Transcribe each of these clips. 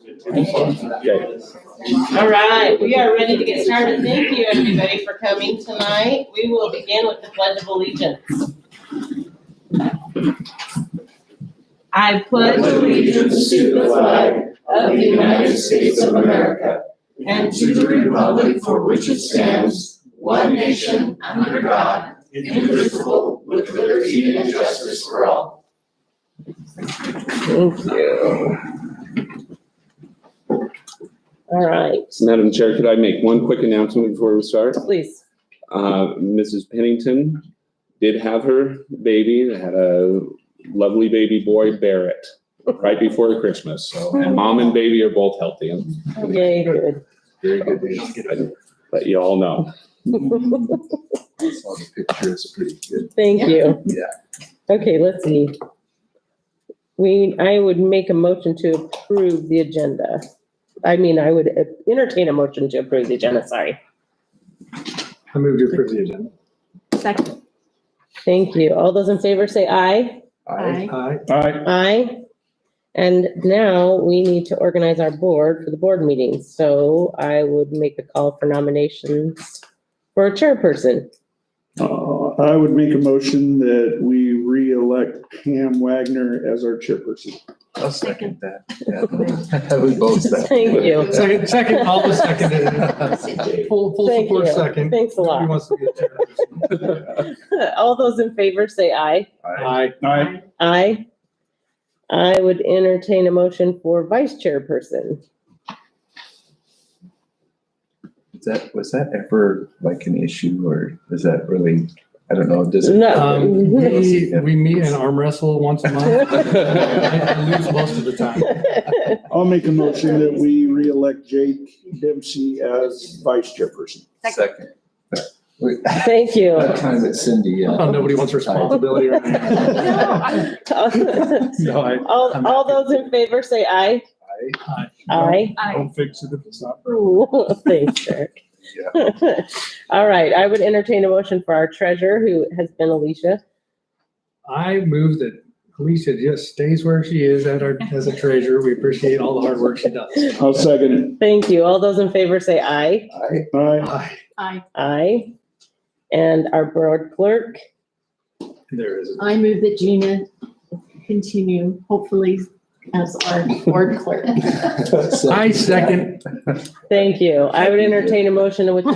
Okay. All right, we are ready to get started. Thank you, everybody, for coming tonight. We will begin with the Pledge of Allegiance. I pledge allegiance to the flag of the United States of America and to the republic for which it stands, one nation, under God, indivisible, with liberty and justice for all. Thank you. All right, Madam Chair, could I make one quick announcement before we start? please. Mrs. Pennington did have her baby. They had a lovely baby boy, Barrett, right before Christmas. So, and mom and baby are both healthy. Yay, good. Very good news. Let you all know. I saw the picture, it's pretty good. Thank you. Yeah. Okay, let's see. I would make a motion to approve the agenda. I would entertain a motion to approve the agenda, sorry. I move to approve the agenda. Second. Thank you. All those in favor say aye. Aye. Aye. Aye. And now we need to organize our board for the board meetings. So I would make a call for nominations for a chairperson. I would make a motion that we re-elect Pam Wagner as our chairperson. I'll second that. Yeah. We both second. Thank you. Second, I'll just second it. Full Thank support you. second. Thanks a lot. Nobody wants to be a chairperson. All those in favor say aye. Aye. Aye. Aye. I would entertain a motion for vice chairperson. Was that ever like an issue, or is that really, I don't know, does it? No. We meet and arm wrestle once a month. I lose most of the time. I'll make a motion that we re-elect Jake Dempsey as vice chairperson. Second. Wait, Thank you. that time it's Cindy. Oh, nobody wants responsibility right now. No, All those in favor say aye. Aye. Don't fix it if it's not. Ooh, thanks, Eric. Yeah. All right, I would entertain a motion for our treasurer, who has been Alicia. I move that Alicia just stays where she is as a treasurer. We appreciate all the hard work she does. I'll second it. Thank you. All those in favor say aye. Aye. Aye. Aye. Aye. And our board clerk, There is. I move that Gina continue, hopefully, as our board clerk. I second. thank you. I would entertain a motion with,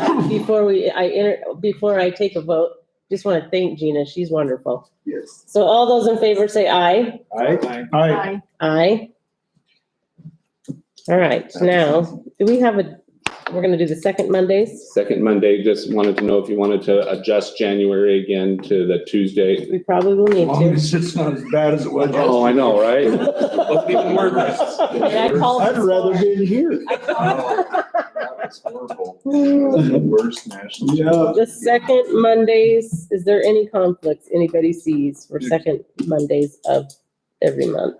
before I take a vote, just want to thank Gina. She's wonderful. Yes. So all those in favor say aye. Aye. Aye. Aye. All right, now, do we have we're gonna do the second Mondays? Second Monday, just wanted to know if you wanted to adjust January again to the Tuesday. We probably will need As long to. as it's not as bad as it was. Oh, I know, right? Looks even worse. Yeah, I called I'd rather been here. That was horrible. The worst national. Yeah. The second Mondays, is there any conflicts anybody sees for second Mondays of every month?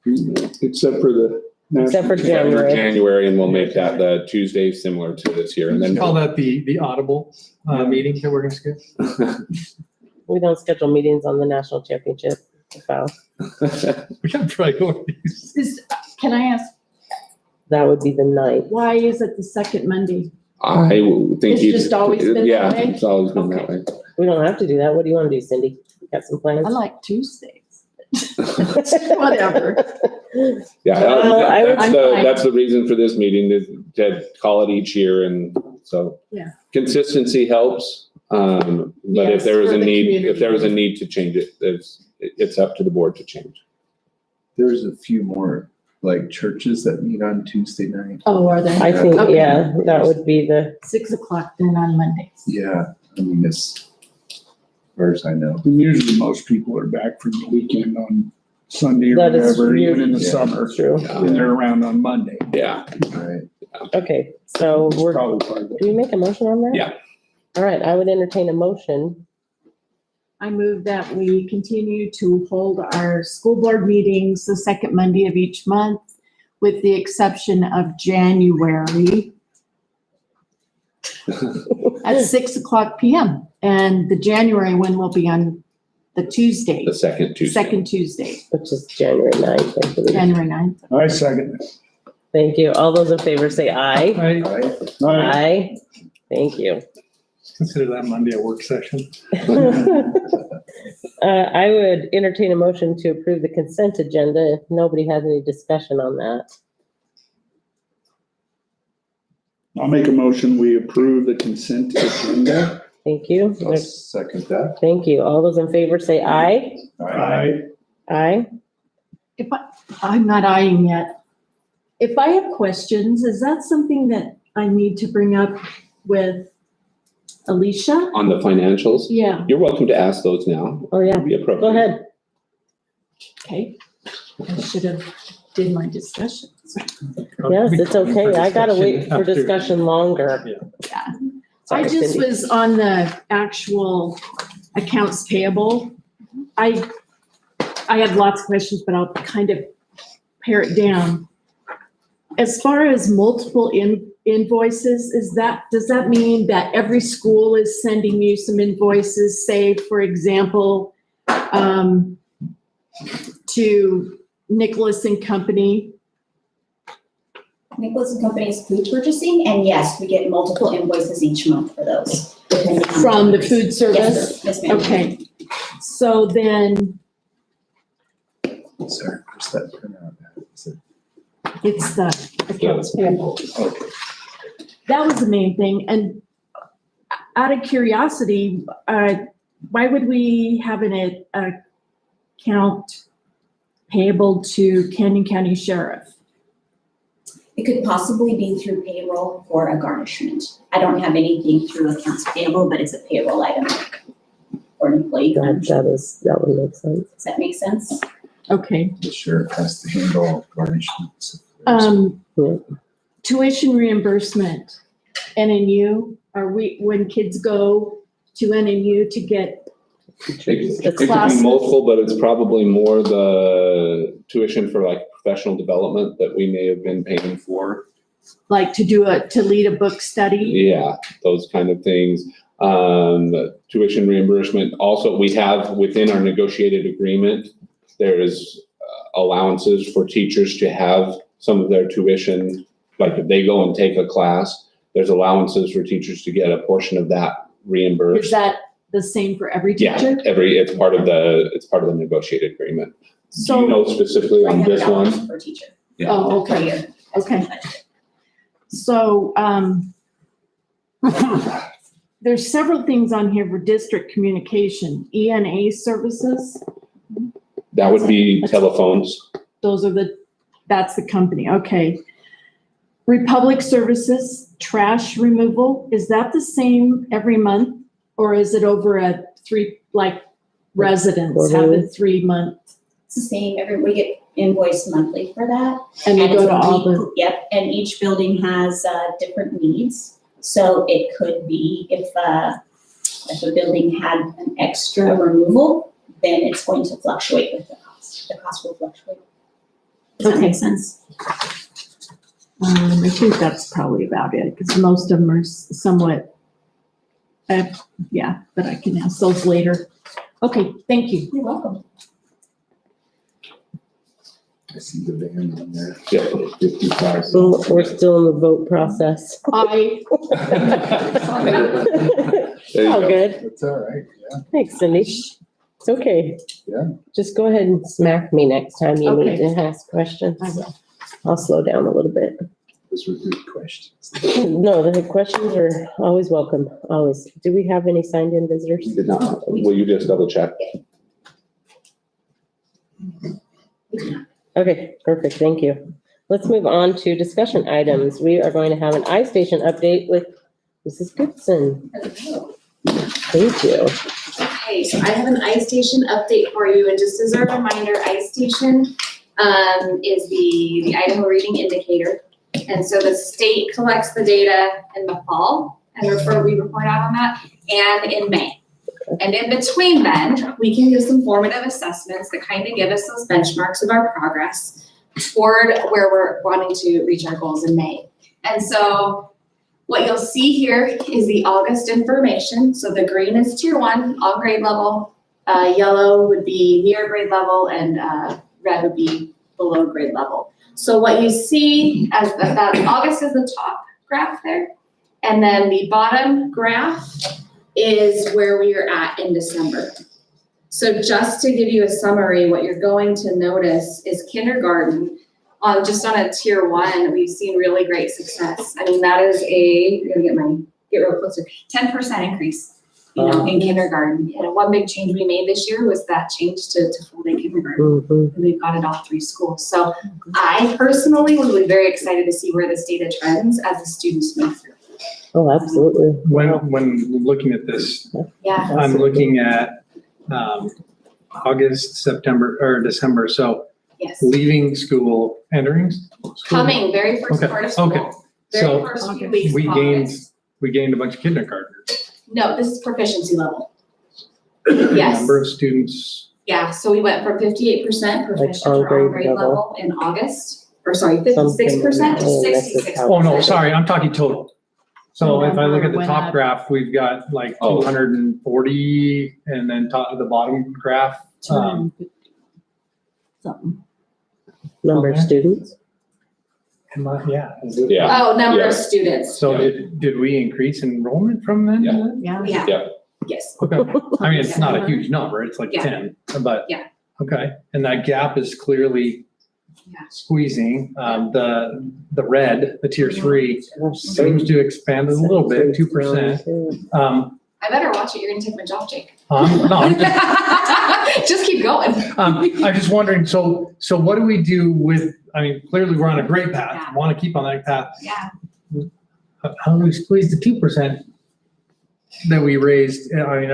Except for the. Except for Except for January. January, and we'll make that the Tuesday similar to this year, and Let's then. call that the audible meeting that we're gonna skip. We don't schedule meetings on the national championship. Wow. We got priorities. Can I ask, That would be the 9th. why is it the second Monday? I think It's you. just always been that Yeah, way? it's always been that Okay. way. We don't have to do that. What do you want to do, Cindy? Got some plans? I like Tuesdays. Whatever. Yeah, I would- that's the reason for this meeting, to call it each year, and so. Yeah. Consistency helps, but if Yes, there is for a the need, if there was a community. need to change it, it's up to the board to change. There's a few more like churches that meet on Tuesday night. Oh, are there? I think, Okay. yeah, that would be the, 6:00 then on Mondays. Yeah, I mean, as far as I know. And usually most people are back from the weekend on Sunday or That is whatever, even in the Yeah. summer. true. And they're around on Monday. Yeah, Right. Okay, so we're, Probably part of it. do we make a motion on that? Yeah. All right, I would entertain a motion. I move that we continue to hold our school board meetings the second Monday of each month, with the exception of January at 6:00 PM. And the January one will be on the Tuesday, the second Tuesday. second Tuesday, Which is January 9th, I believe. January 9th. I second it. Thank you. All those in favor say aye. I All right. Aye. Thank you. consider that Monday a work session. I would entertain a motion to approve the consent agenda if nobody has any discussion on that. I'll make a motion, we approve the consent agenda. Thank you. I'll second that. Thank you. All those in favor say aye. Aye. I'm not eyeing yet. If I have questions, is that something that I need to bring up with Alicia? On the financials, Yeah, you're welcome to ask those now. Oh, yeah. Be appropriate. Go ahead. okay. I should have did my discussion. Yes, it's okay. I gotta wait for After. discussion longer. Yeah. Sorry, I just Cindy. was on the actual accounts payable. I have lots of questions, but I'll kind of pare it down. As far as multiple invoices, does that mean that every school is sending you some invoices, say, for example, to Nicholas and Company? Nicholas and Company's food purchasing, and yes, we get multiple invoices each month for those. depending on- From the food service? Yes, yes, ma'am. Okay, so then Sorry, where's that printout? Is it- it's the accounts payable. Okay. That was the main thing, and out of curiosity, why would we have an account payable to Canyon County Sheriff? It could possibly be through payroll or a garnishment. I don't have anything through accounts payable, but it's a payroll item or an employee garnishment. That would make sense. Does that make sense? Okay, The sheriff has to handle garnishments. Yeah. tuition reimbursement, NNU, when kids go to NNU to get, It could classes. be multiple, but it's probably more the tuition for like professional development that we may have been paying for. like, to lead a book study? Yeah, those kind of things. Tuition reimbursement. Also, we have within our negotiated agreement, there is allowances for teachers to have some of their tuition. Like if they go and take a class, there's allowances for teachers to get a portion of that reimbursed. Is that the same for every Yeah, teacher? it's part of the negotiated agreement. Do you So, know specifically on this one? $300 per teacher. oh, Per okay, year. okay. So, there's several things on here for district communication, ENA services. That would be telephones. That's the company, okay. Republic Services, trash removal, is that the same every month? Or is it over residents have a 3-month? It's the same, we get invoiced monthly for that. And you And go it's to a all week- the, Yep, and each building has different needs. So it could be if a building had an extra removal, then it's going to fluctuate with the cost. The cost will fluctuate. Does that Okay. make sense? I think that's probably about it, because most of them are somewhat, yeah, but I can ask those later. Okay, thank you. You're welcome. I see the van on there. Yeah. 55. So we're still in the vote process. I, There you Oh, go. good. That's all right, yeah. Thanks, Cindy. It's okay. Yeah. Just go ahead and smack me next time you need to ask questions. I will. I'll slow down a little bit. Those were good questions. No, the questions are always welcome, always. Do we have any signed in visitors? Did not. Will you just double check? Okay, perfect, thank you. Let's move on to discussion items. We are going to have an iStation update with Mrs. Goodson. Thank you. Okay, so I have an iStation update for you, and just as a reminder, iStation is the Idaho Reading Indicator. And so the state collects the data in the fall, and we report out on that, and in May. And in between then, we can do some formative assessments that kind of give us those benchmarks of our progress toward where we're wanting to reach our goals in May. And so what you'll see here is the August information. So the green is tier 1, all grade level. Yellow would be near grade level, and red would be below grade level. So what you see as that August is the top graph there. And then the bottom graph is where we are at in December. So just to give you a summary, what you're going to notice is kindergarten, just on a tier 1, we've seen really great success. I mean, that is I'm gonna get real closer, 10% increase, in kindergarten. And one big change we made this year was that change to full day kindergarten. Mhm. And we've got it all 3 schools. So I personally will be very excited to see where this data trends as the students move through. Oh, absolutely. When looking at this, Yeah, I'm looking at August, September, or December, so yes. leaving school, entering school. Coming, very first Okay, part of school. okay. Very So first few weeks we of August. gained a bunch of kindergartners. No, this is proficiency level. Yes. Number of students, Yeah, so we went from 58% proficient on or on grade grade level. level in August, or sorry, 56% to Something- this is 66%. how- oh no, sorry, I'm talking total. So if I look at the Went top up. graph, we've got like Oh. 240, and then the bottom graph, 250 something. Number of Okay. students. yeah. Yeah. Oh, number Yeah. of students, So did we increase enrollment from then? Yeah. Yeah. yeah. Yes, Okay, I mean, it's not a huge number, it's like Yeah. 10, but. Yeah. Okay, and that gap is clearly Yeah. squeezing. The red, the tier 3, Gosh, seems to expand a little bit, 2%. I better watch it, you're gonna take my job, Jake. No, I'm just, Just keep going. I'm just wondering, so what do we do with, I mean, clearly we're on a great path, Yeah. want to keep on that path. Yeah, How do we squeeze the 2% that we raised? I mean,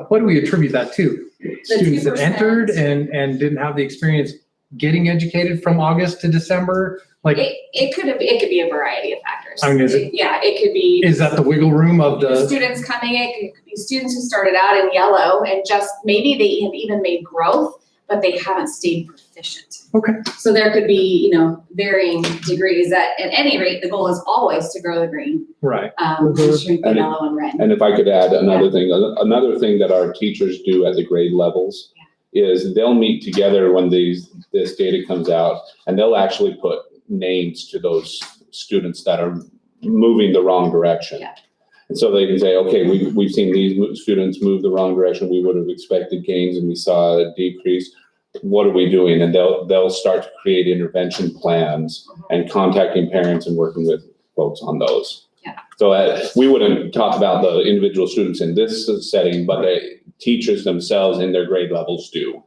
what do we attribute that to? Students that 2%. entered and didn't have the experience getting educated from August to December? Like, it could be a variety of factors. I mean, is it- Yeah, it could be. is that the wiggle room of The the, students coming in, it could be students who started out in yellow and just, maybe they have even made growth, but they haven't stayed proficient. Okay. So there could be, varying degrees. At any rate, the goal is always to grow the green, right, and shrink the And it- yellow and red. And if I could add another thing that our teachers do at the grade levels is they'll meet together when this data comes out, and they'll actually put names to those students that are moving the wrong direction. Yeah. And so they can say, okay, we've seen these students move the wrong direction. We would have expected gains and we saw a decrease. What are we doing? And they'll start to create intervention plans and contacting parents and working with folks on those. Yeah. So we wouldn't talk about the individual students in this setting, but the teachers themselves in their grade levels do.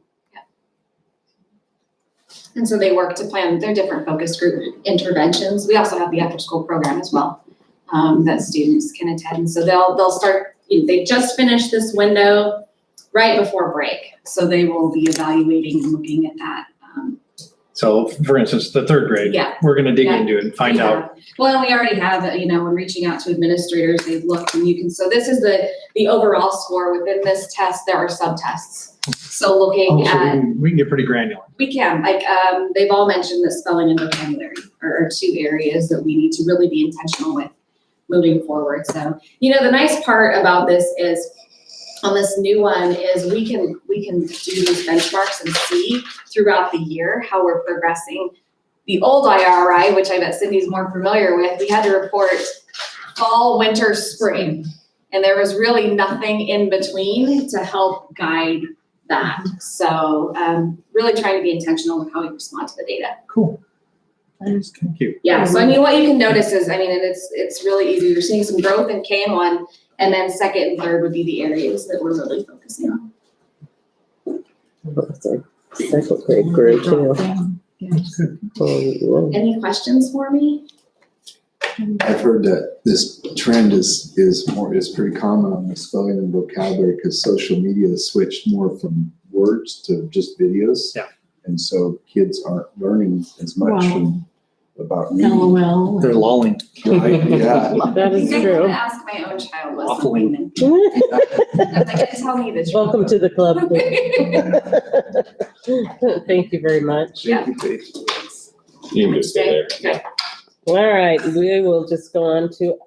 And so they work to plan their different focus group interventions. We also have the after-school program as well, that students can attend. So they'll start, they just finished this window right before break. So they will be evaluating and looking at that. so for instance, the 3rd grade. Yeah. We're gonna dig Yeah. into it and find out. Well, and we already have, when reaching out to administrators, they've looked and you can, so this is the overall score. Within this test, there are subtests. So looking Oh, so at, we can get pretty granular. we can, they've all mentioned that spelling and vocabulary are 2 areas that we need to really be intentional with moving forward. So, the nice part about this is, on this new one, is we can do these benchmarks and see throughout the year how we're progressing. The old IRI, which I bet Cindy's more familiar with, we had to report fall, winter, spring. And there was really nothing in between to help guide that. So really trying to be intentional with how we respond to the data. Cool. Thank you. Yeah, so what you can notice is, and it's really easy. You're seeing some growth in KN1, and then 2nd and 3rd would be the areas that we're really focusing on. That's our 2nd grade group too. Oh, Any questions for me? I've heard that this trend is pretty common on the spelling and vocabulary because social media has switched more from words to just videos. Yeah. And so kids aren't learning as much Wow. about reading. LOL. They're lolling. Right, yeah. That is I think I true. would ask my own child what Waffling. something meant. I'm like, tell me the truth. Welcome to the club. Thank you very much. Yeah. Thank you, Paige. You can just stay there. Okay. All right, we will just go on to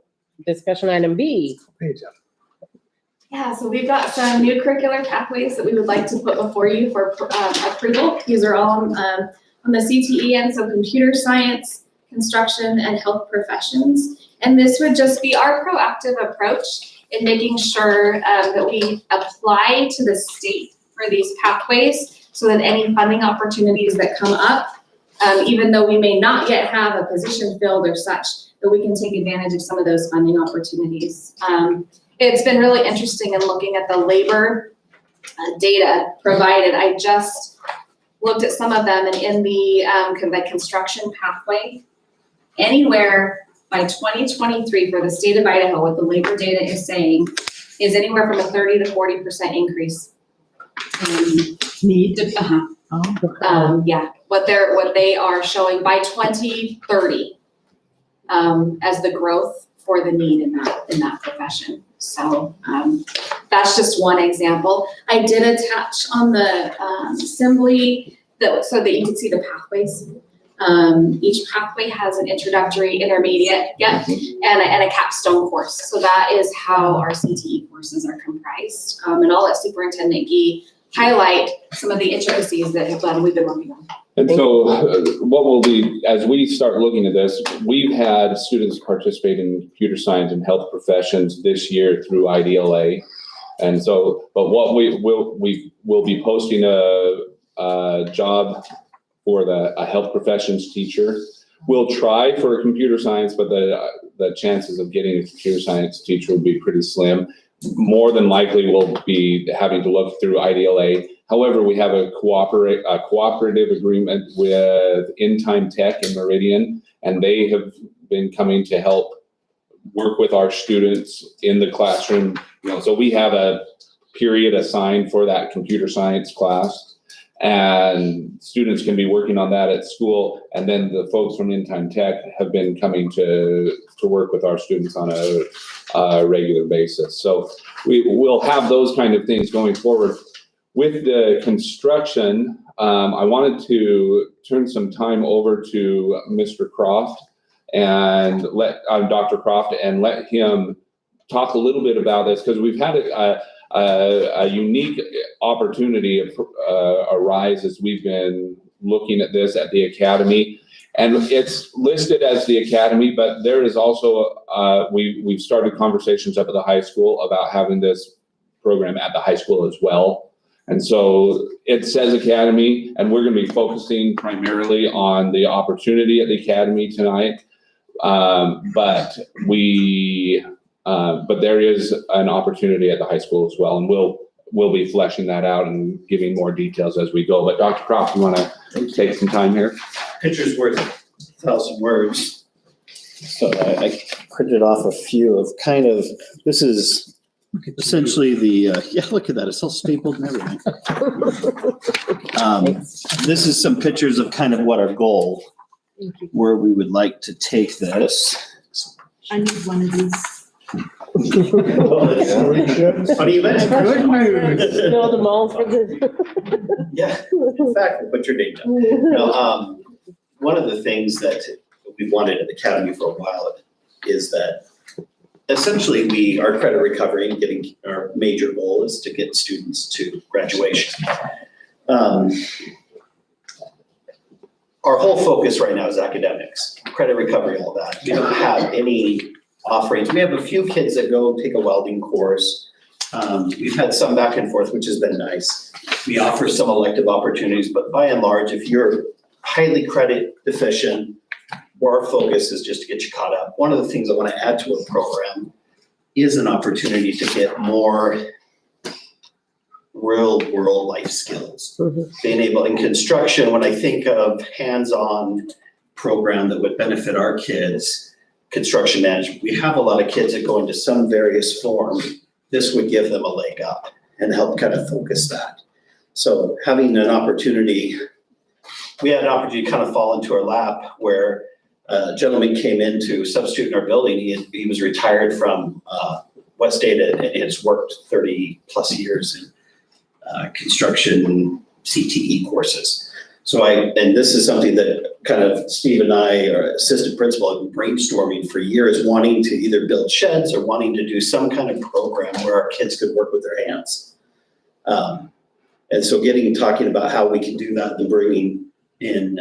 discussion item B. Page up. Yeah, so we've got some new curricular pathways that we would like to put before you for approval. These are all on the CTE end, so computer science, construction, and health professions. And this would just be our proactive approach in making sure that we apply to the state for these pathways so that any funding opportunities that come up, even though we may not yet have a position filled or such, that we can take advantage of some of those funding opportunities. It's been really interesting in looking at the labor data provided. I just looked at some of them, and in the construction pathway, anywhere by 2023 for the state of Idaho, what the labor data is saying is anywhere from a 30 to 40% increase. Need. Yeah, what they are showing by 2030 as the growth for the need in that profession. So that's just one example. I did attach on the assembly so that you can see the pathways. Each pathway has an introductory, intermediate, and a capstone course. So that is how our CTE courses are comprised. And I'll let Superintendent Gee highlight some of the intricacies that we've been working on. And so what will be, as we start looking at this, we've had students participate in computer science and health professions this year through IDLA. And so, but what we will be posting a job for a health professions teacher. We'll try for a computer science, but the chances of getting a computer science teacher would be pretty slim. More than likely, we'll be having to look through IDLA. However, we have a cooperative agreement with In Time Tech in Meridian, and they have been coming to help work with our students in the classroom. So we have a period assigned for that computer science class, and students can be working on that at school. And then the folks from In Time Tech have been coming to work with our students on a regular basis. So we'll have those kind of things going forward. With the construction, I wanted to turn some time over to Mr. Croft and Dr. Croft, and let him talk a little bit about this, because we've had a unique opportunity arise as we've been looking at this at the academy. And it's listed as the academy, but there is also, we've started conversations up at the high school about having this program at the high school as well. And so it says academy, and we're going to be focusing primarily on the opportunity at the academy tonight. But there is an opportunity at the high school as well, and we'll be fleshing that out and giving more details as we go. But Dr. Croft, you want to take some time here? Picture's worth 1,000 words. So I printed off a few of this is essentially look at that, it's all stapled and everything. This is some pictures of kind of what our goal, where we would like to take this. I need one of these. Funny you mentioned. Build them all for the. Yeah, in fact, we'll put your name down. Now, one of the things that we've wanted at the academy for a while is that essentially our credit recovery and getting our major goal is to get students to graduation. Our whole focus right now is academics, credit recovery, all that. We don't have any offerings. We have a few kids that go take a welding course. We've had some back and forth, which has been nice. We offer some elective opportunities, but by and large, if you're highly credit deficient, our focus is just to get you caught up. One of the things I want to add to a program is an opportunity to get more real world life skills. Being able in construction, when I think of hands-on program that would benefit our kids, construction management, we have a lot of kids that go into some various form. This would give them a leg up and help kind of focus that. So having an opportunity, we had an opportunity to kind of fall into our lap where a gentleman came in to substitute in our building. He was retired from West Ada and has worked 30 plus years in construction CTE courses. And this is something that kind of Steve and I, our assistant principal, have been brainstorming for years, wanting to either build sheds or wanting to do some kind of program where our kids could work with their hands. And so talking about how we can do that and bringing in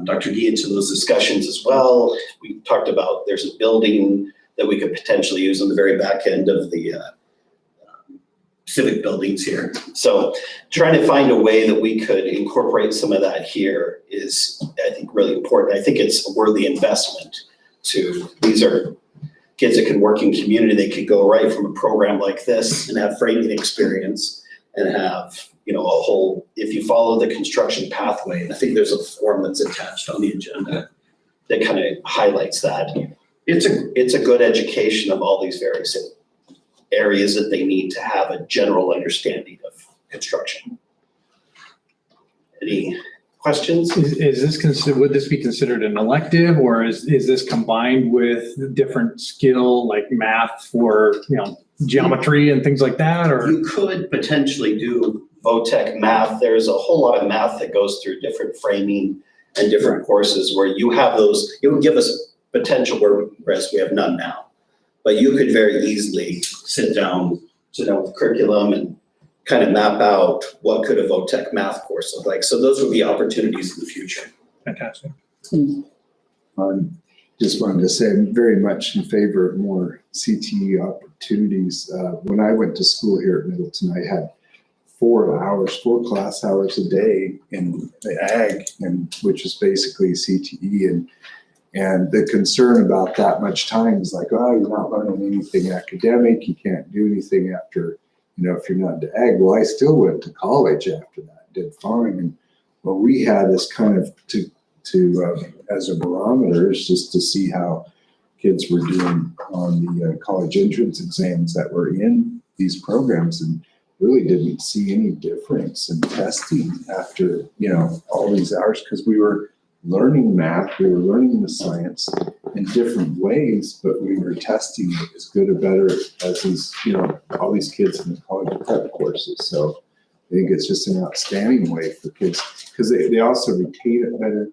Dr. Gee into those discussions as well. We talked about there's a building that we could potentially use on the very back end of the civic buildings here. So trying to find a way that we could incorporate some of that here is, I think, really important. I think it's a worthy investment these are kids that can work in community. They could go right from a program like this and have framing experience and have, a whole, if you follow the construction pathway, and I think there's a form that's attached on the agenda that kind of highlights that. It's a good education of all these various areas that they need to have a general understanding of construction. Any questions? Is this would this be considered an elective, or is this combined with different skill like math for, geometry and things like that, or? You could potentially do VOTEC math. There's a whole lot of math that goes through different framing and different courses where you have those. It would give us potential, whereas we have none now. But you could very easily sit down with the curriculum and kind of map out what could a VOTEC math course look like. So those would be opportunities in the future. Fantastic. Just wanted to say I'm very much in favor of more CTE opportunities. When I went to school here at Middleton, I had 4 class hours a day in the ag, which is basically CTE. And the concern about that much time is like, oh, you're not learning anything academic. You can't do anything after, if you're not into ag. Well, I still went to college after that, did farming. And what we had is kind of to as a barometer is just to see how kids were doing on the college entrance exams that were in these programs, and really didn't see any difference in testing after, all these hours, because we were learning math, we were learning the science in different ways, but we were testing as good or better as these, all these kids in the college prep courses. So I think it's just an outstanding way for kids, because they also retain it better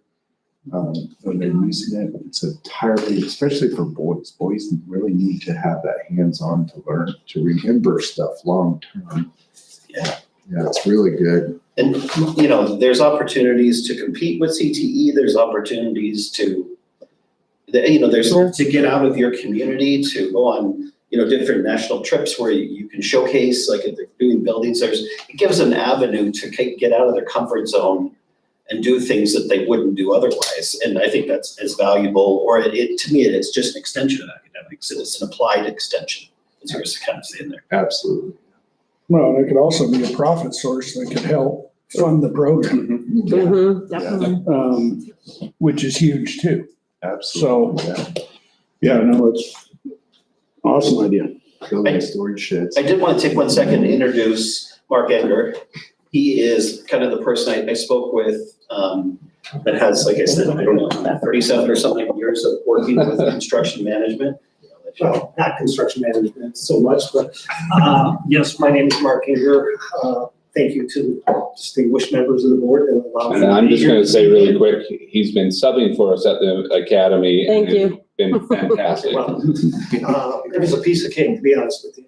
when they're using it. It's entirely, especially for boys. Boys really need to have that hands-on to learn, to remember stuff long-term. Yeah, it's really good. And, there's opportunities to compete with CTE. There's opportunities to get out of your community, to go on, different national trips where you can showcase, like if they're doing buildings, it gives an avenue to get out of their comfort zone and do things that they wouldn't do otherwise. And I think that's as valuable, or to me, it's just an extension of academics. It's an applied extension, as you were kind of saying there. Absolutely. Well, it could also be a profit source that could help fund the program, Mhm. Definitely. which is huge too. Absolutely. So, it's awesome idea. Building storage sheds. I did want to take 1 second to introduce Mark Edgar. He is kind of the person I spoke with that has, like I said, 37 or something years of working with construction management. Well, not construction management so much, but yes, my name is Mark Inger. Thank you to distinguished members of the board that allow me And to I'm be just here. gonna say really quick, he's been subbing for us at the academy. Thank and you. it's been fantastic. Well, it was a piece of cake, to be honest with you.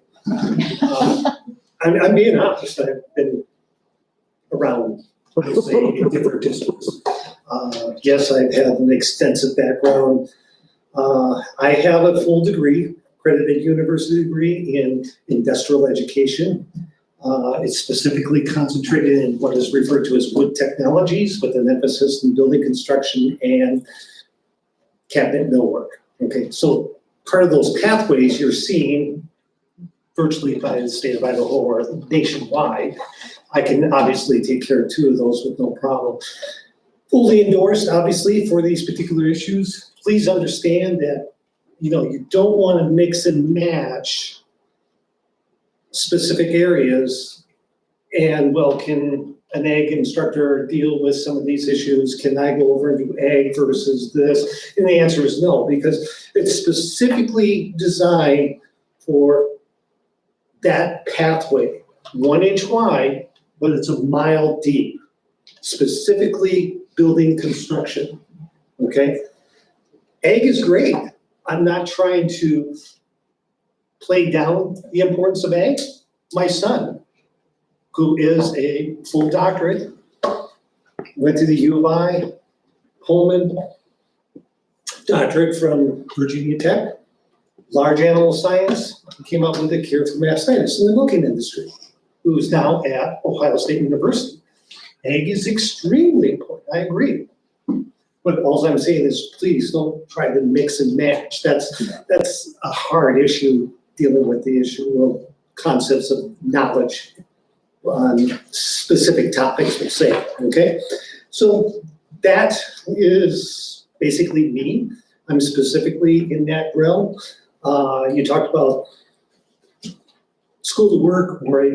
I'm being honest, I've been around, let's say, in different districts. Yes, I've had an extensive background. I have a full degree, accredited university degree in industrial education. It's specifically concentrated in what is referred to as wood technologies, with an emphasis in building construction and cabinet millwork. Okay, so part of those pathways you're seeing virtually by the state of Idaho or nationwide, I can obviously take care of 2 of those with no problem. Fully endorsed, obviously, for these particular issues. Please understand that, you don't want to mix and match specific areas. And can an ag instructor deal with some of these issues? Can I go over and do ag versus this? And the answer is no, because it's specifically designed for that pathway, 1 inch wide, but it's a mile deep, specifically building construction, okay? Ag is great. I'm not trying to play down the importance of ag. My son, who is a full doctorate, went to the U of I, Coleman, doctorate from Virginia Tech, large animal science, came up with a cure for mastitis in the milking industry, who's now at Ohio State University. Egg is extremely important, I agree. But all I'm saying is, please don't try to mix and match. That's a hard issue, dealing with the issue of concepts of knowledge on specific topics, we'll say, okay? So that is basically me. I'm specifically in that realm. You talked about school to work or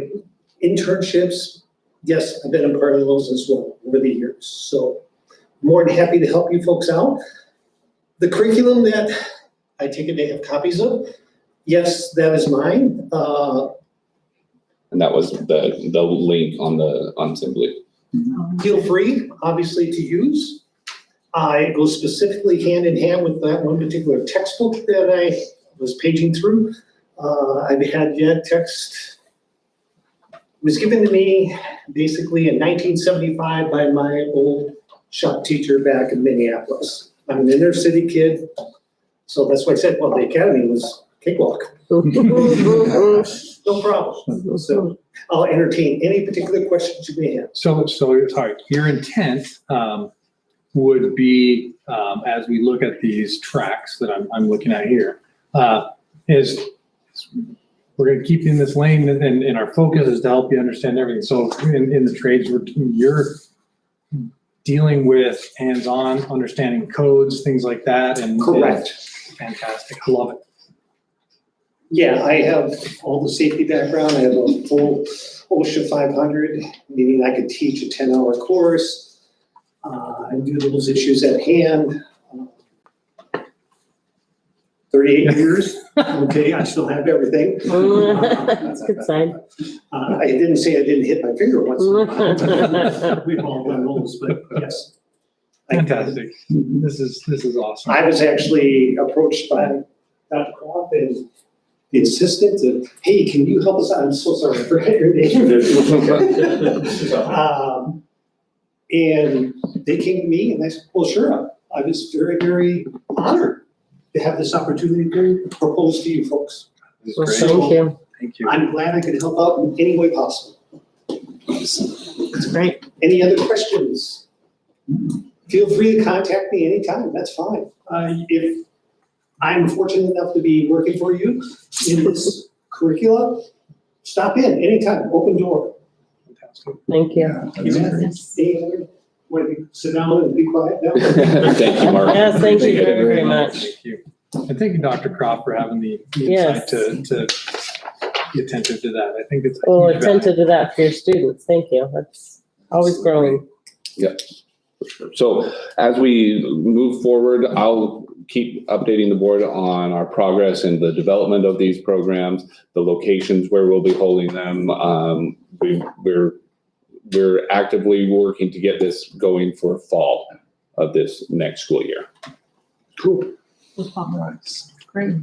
internships. Yes, I've been a part of those as well over the years. So more than happy to help you folks out. The curriculum that I take it they have copies of, yes, that is mine. And that was the link on Simply. Feel free, obviously, to use. I go specifically hand in hand with that one particular textbook that I was paging through. I've had that text, was given to me basically in 1975 by my old shop teacher back in Minneapolis. I'm an inner city kid, so that's why I said, well, the academy was cakewalk. No problem. So I'll entertain any particular questions you may have. So sorry, your intent would be, as we look at these tracks that I'm looking at here, is we're going to keep in this lane, and our focus is to help you understand everything. So in the trades, you're dealing with hands-on, understanding codes, things like that, and Correct. Fantastic, I love it. Yeah, I have all the safety background. I have a full OSHA 500, meaning I could teach a 10-hour course. I do those issues at hand. 38 years, okay, I still have everything. That's a good sign. I didn't say I didn't hit my finger once in a while. We've all done those, but yes. Fantastic. This is awesome. I was actually approached by Dr. Croft and the assistant, and, hey, can you help us out? I'm so sorry, I forgot your name. And they came to me and I said, well, sure. I was very, very honored to have this opportunity to propose to you folks. This is Well, great. thank you. Thank you. I'm glad I could help out in any way possible. It's great. Any other questions? Feel free to contact me anytime, that's fine. If I'm fortunate enough to be working for you in this curricula, stop in anytime, open door. Fantastic. Thank you. And want to sit down and be quiet now? Thank you, Mark. Yes, thank you Appreciate it. very much. Thank you. And thank you, Dr. Croft, for having the Yes. insight to be attentive to that. I think it's. a Well, huge value. attentive to that for your students. Thank you. That's always growing. So as we move forward, I'll keep updating the board on our progress in the development of these programs, the locations where we'll be holding them. We're actively working to get this going for fall of this next school year. Cool. Nice. Great.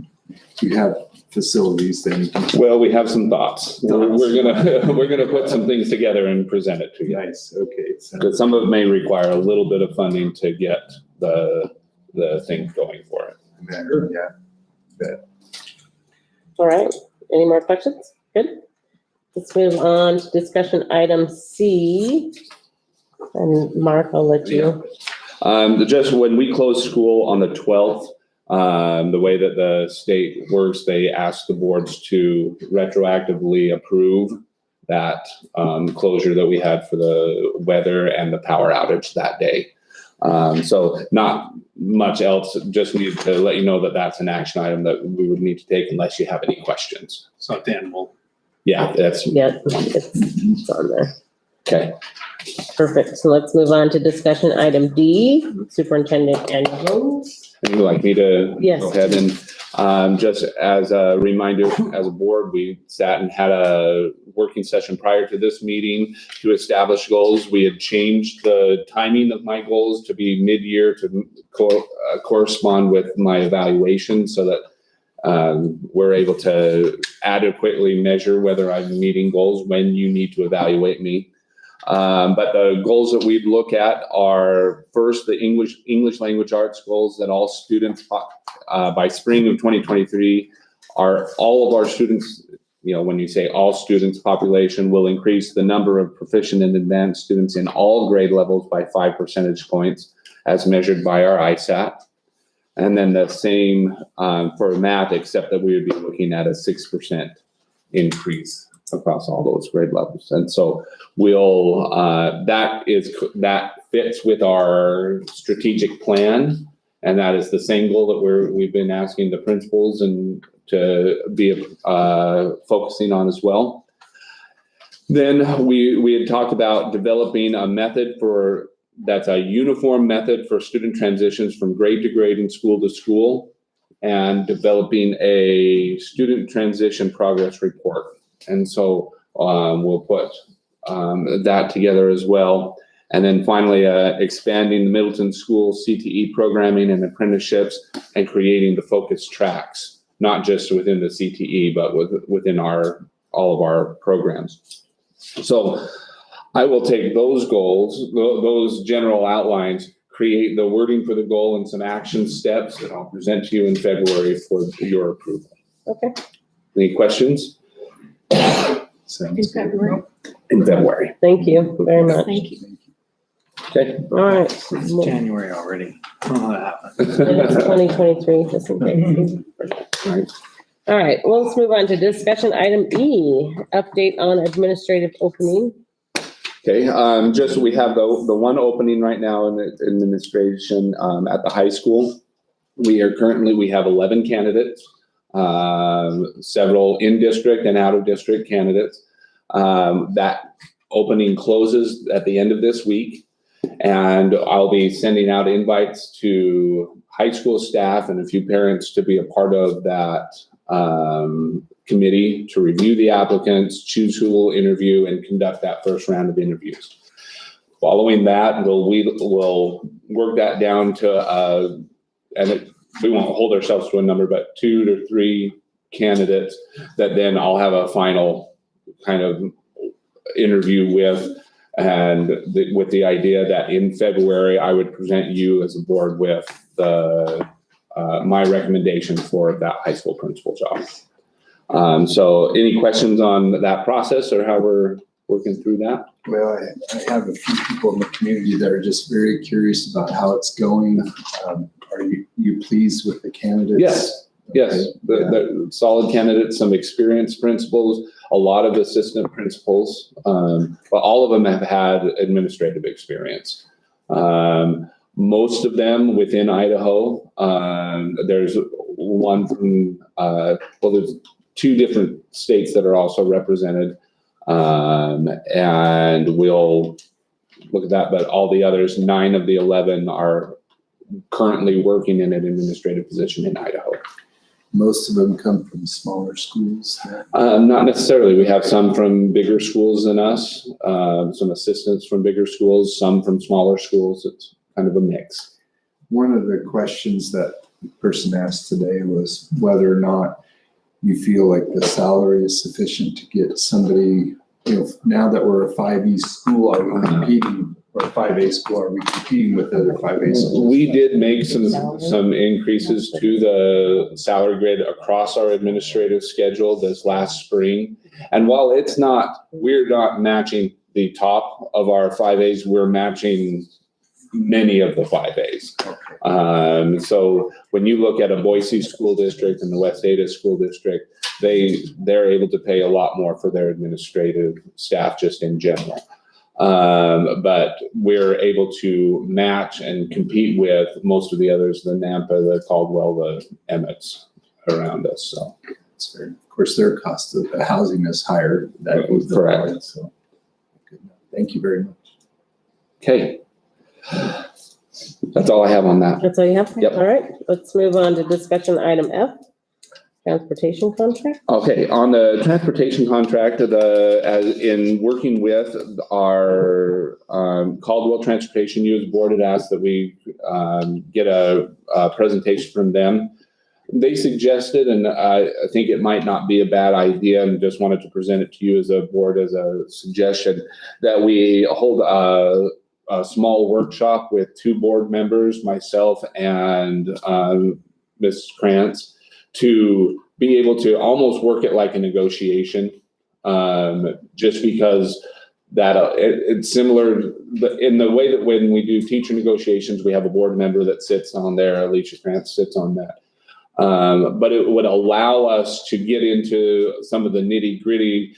Do you have facilities then? Well, we have some thoughts. We're gonna put some things together and present it to you. Nice, okay. So But some of it may require a little bit of funding to get the thing going for it. yeah, All right. Any more questions? Good. Let's move on to discussion item C. And Mark, I'll let you. Just when we close school on the 12th, the way that the state works, they ask the boards to retroactively approve that closure that we had for the weather and the power outage that day. So not much else, just need to let you know that that's an action item that we would need to take unless you have any questions. So Dan will. Yeah, that's, Yeah, it's on there. okay. Perfect. So let's move on to discussion item D, superintendent annual. Would you like me to Yes. go ahead and, just as a reminder, as a board, we sat and had a working session prior to this meeting to establish goals. We had changed the timing of my goals to be mid-year to correspond with my evaluation so that we're able to adequately measure whether I'm meeting goals when you need to evaluate me. But the goals that we'd look at are first, the English language arts goals that all students, by spring of 2023, all of our students, when you say all students population, will increase the number of proficient and advanced students in all grade levels by 5 percentage points as measured by our ISAT. And then the same for math, except that we would be looking at a 6% increase across all those grade levels. And so that fits with our strategic plan. And that is the same goal that we've been asking the principals and to be focusing on as well. Then we had talked about developing a method that's a uniform method for student transitions from grade to grade and school to school, and developing a student transition progress report. And so we'll put that together as well. And then finally, expanding the Middleton School CTE programming and apprenticeships and creating the focus tracks, not just within the CTE, but within all of our programs. So I will take those goals, those general outlines, create the wording for the goal and some action steps that I'll present to you in February for your approval. Okay. Any questions? In February. In February. Thank you very much. Thank you. Okay. All right. It's January already. I don't know how that happened. It's 2023, just in case. All right, well, let's move on to discussion item E, update on administrative opening. Okay, we have the one opening right now in the administration at the high school. We have 11 candidates, several in-district and out-of-district candidates. That opening closes at the end of this week, and I'll be sending out invites to high school staff and a few parents to be a part of that committee to review the applicants, choose who will interview, and conduct that first round of interviews. Following that, we'll work that down to, we won't hold ourselves to a number, but 2 to 3 candidates that then I'll have a final kind of interview with, and with the idea that in February, I would present you as a board with my recommendation for that high school principal job. So any questions on that process or how we're working through that? Well, I have a few people in the community that are just very curious about how it's going. Are you pleased with the candidates? Yes. The solid candidates, some experienced principals, a lot of assistant principals, but all of them have had administrative experience. Most of them within Idaho. There's one from, there's 2 different states that are also represented. And we'll look at that, but all the others, 9 of the 11 are currently working in an administrative position in Idaho. Most of them come from smaller schools. Not necessarily. We have some from bigger schools than us, some assistants from bigger schools, some from smaller schools. It's kind of a mix. One of the questions that the person asked today was whether or not you feel like the salary is sufficient to get somebody, now that we're a 5E school, are we competing, or a 5A school, are we competing with other 5A schools? We did make some increases to the salary grid across our administrative schedule this last spring. And while we're not matching the top of our 5As, we're matching many of the 5As. So when you look at a Boise school district and the West Ada school district, they're able to pay a lot more for their administrative staff just in general. But we're able to match and compete with most of the others, the Nampa, the Caldwell, the Emmets around us. So That's fair. Of course, their cost of the housing is higher. That was the correct. point, so. Good. Thank you very much. Okay. That's all I have on that. That's all you have? Yep. All right, let's move on to discussion item F, transportation contract. Okay, on the transportation contract, as in working with our Caldwell Transportation, you as board had asked that we get a presentation from them. they suggested, and I think it might not be a bad idea, and just wanted to present it to you as a board as a suggestion, that we hold a small workshop with 2 board members, myself and Ms. Krantz, to be able to almost work it like a negotiation, just because that it's similar in the way that when we do teacher negotiations, we have a board member that sits on there. Alicia Krantz sits on that. But it would allow us to get into some of the nitty-gritty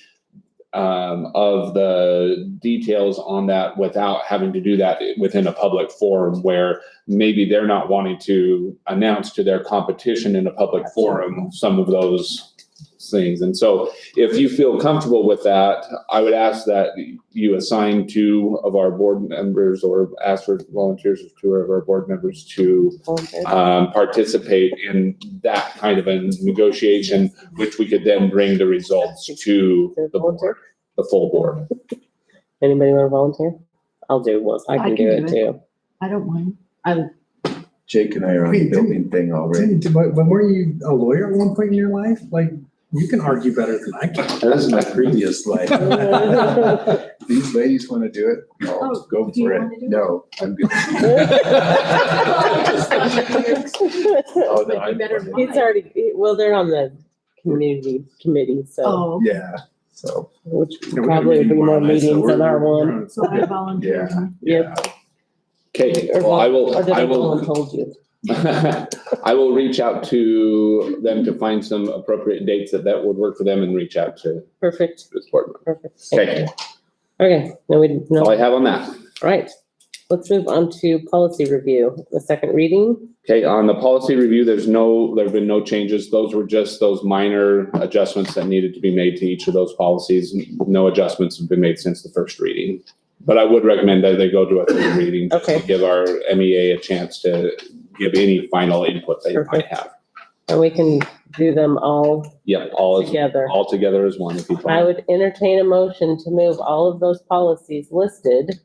of the details on that without having to do that within a public forum where maybe they're not wanting to announce to their competition in a public forum some of those things. And so if you feel comfortable with that, I would ask that you assign 2 of our board members or ask for volunteers of 2 of our board members to participate in that kind of a negotiation, which we could then bring the results to the board, the full board. Anybody want to volunteer? I'll do one. I can do it too. I don't mind. Jake and I are on the Wait, building thing already. But weren't you a lawyer at one point in your life? Like, you can argue better than I can. That was my previous life. These ladies want to do it? No, go do you for it. wanna do it? No, I'm good. Oh, no, I'm fine. He's already, well, they're on the committee, so, Oh, Yeah, so, which Yeah, we probably would be more meetings than our one. so I volunteer. yeah. Okay, Or well, I or did will someone told you? I will reach out to them to find some appropriate dates that would work for them and reach out to Perfect, this board member. perfect. Thank Okay, you. Okay, now we, that's all no, I have on that. right. Let's move on to policy review, the second reading. Okay, on the policy review, there have been no changes. Those were just those minor adjustments that needed to be made to each of those policies. No adjustments have been made since the first reading. But I would recommend that they go to a third reading just to Okay. give our MEA a chance to give any final input they might Perfect. have. And we can do them all Yep, all together. together as one if you I want. would entertain a motion to move all of those policies listed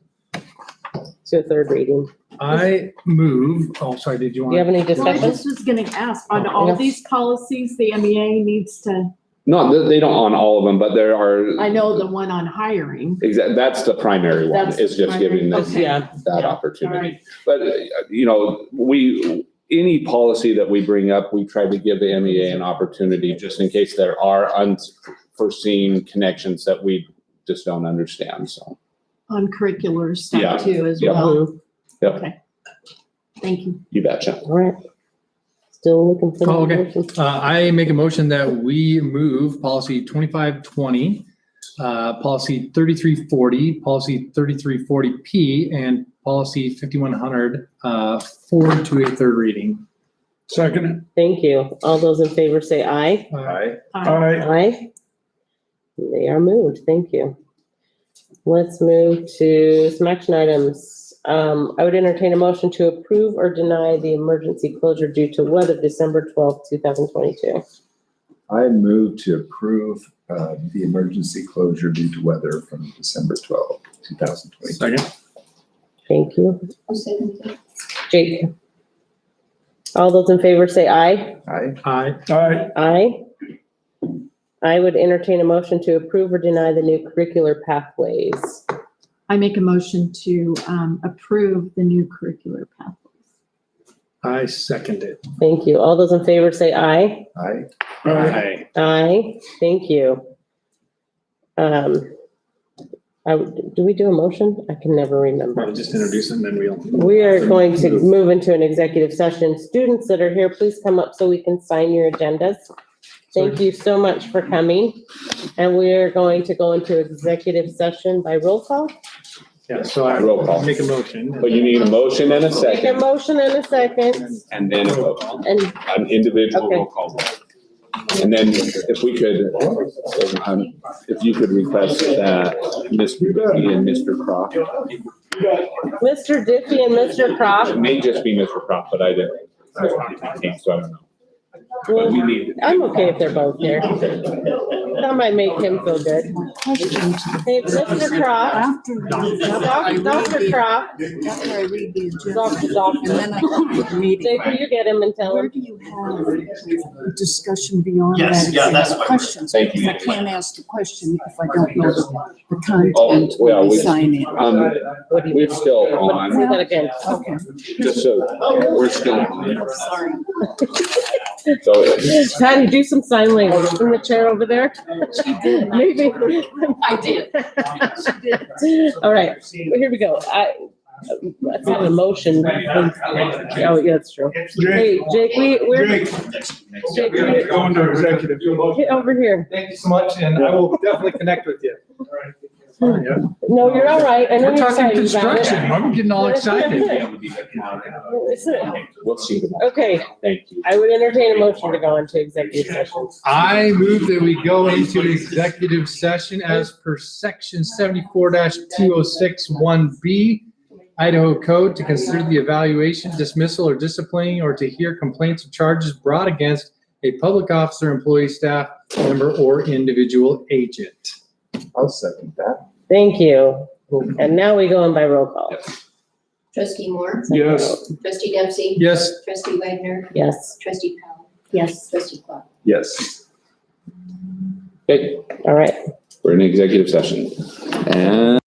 to a third reading. I move, oh, sorry, did you Do want? you have any Well, I discussion? just was gonna ask, on Yeah. all these policies, the MEA needs to, No, they don't on all of them, but there are. I know the one on hiring. That's the primary one, That's is just giving primary, this, okay. Yeah. that Yeah, opportunity. alright. But, any policy that we bring up, we try to give the MEA an opportunity just in case there are unforeseen connections that we just don't understand, so. On curricular Yeah, stuff too as yeah. well. Mhm. Yep. Okay. Thank you. You betcha. All right. Still looking for. Oh, the okay. motion. I make a motion that we move policy 2520, policy 3340, policy 3340P, and policy 5100 forward to a third reading. Second. Thank you. All those in favor say aye. Aye. Aye. Aye. They are moved. Thank you. Let's move to some action items. I would entertain a motion to approve or deny the emergency closure due to weather December 12th, 2022. I move to approve the emergency closure due to weather from December 12, 2020. Second. Thank you. Jake. All those in favor say aye. Aye. Aye. Aye. Aye. I would entertain a motion to approve or deny the new curricular pathways. I make a motion to approve the new curricular pathways. I second it. Thank you. All those in favor say aye. Aye. Aye. Aye. Thank you. Do we do a motion? I can never remember. I'll just introduce it and then we'll. We are going to move into an executive session. Students that are here, please come up so we can sign your agendas. Thank you so much for coming. And we are going to go into executive session by roll call. Yeah, so I Roll call. make a motion. But you need a motion and a Take a second, motion and a second. and then a vote, And an individual Okay. roll call vote. And then if we could, if you could request that Mr. Dickey and Mr. Croft, Mr. Diffie and Mr. Croft. it may just be Mr. Croft, but I didn't. So I don't know. But we need. I'm okay if they're both here. That might make him feel good. Hey, Mr. Croft, After Dr. Croft, after I read the agenda, Doctor, and then I come to the meeting. Jake, will you get him and tell Where him? do you have a discussion beyond that? Yes, yeah, that's my- Questions, Thank because you. I can't ask the question if I don't know the content Oh, well, when we- we sign in. What do you? We're still on, Say that again. Okay, just so, we're still on. sorry. So, Patty, do some sign language in the chair over there. Maybe. I did. All right, well, here we go. That's not an emotion. Oh, yeah, that's true. Hey, Jake, we're, Jake, Going to executive. get over here. Thank you so much, and I will definitely connect with you. No, you're all right. I know We're you're talking excited about it. construction. I'm getting all excited. we'll see. Okay, Thank you. I would entertain a motion to go into executive session. I move that we go into executive session as per section 74-2061B Idaho Code to consider the evaluation, dismissal, or disciplining, or to hear complaints or charges brought against a public officer, employee, staff member, or individual agent. I'll second that. Thank you. And now we go in by roll call. Trustee Moore, Yes. trustee Dempsey, Yes. trustee Wagner, Yes, trustee Powell, Yes. trustee Clark. Yes. Okay, all right. we're in executive session. And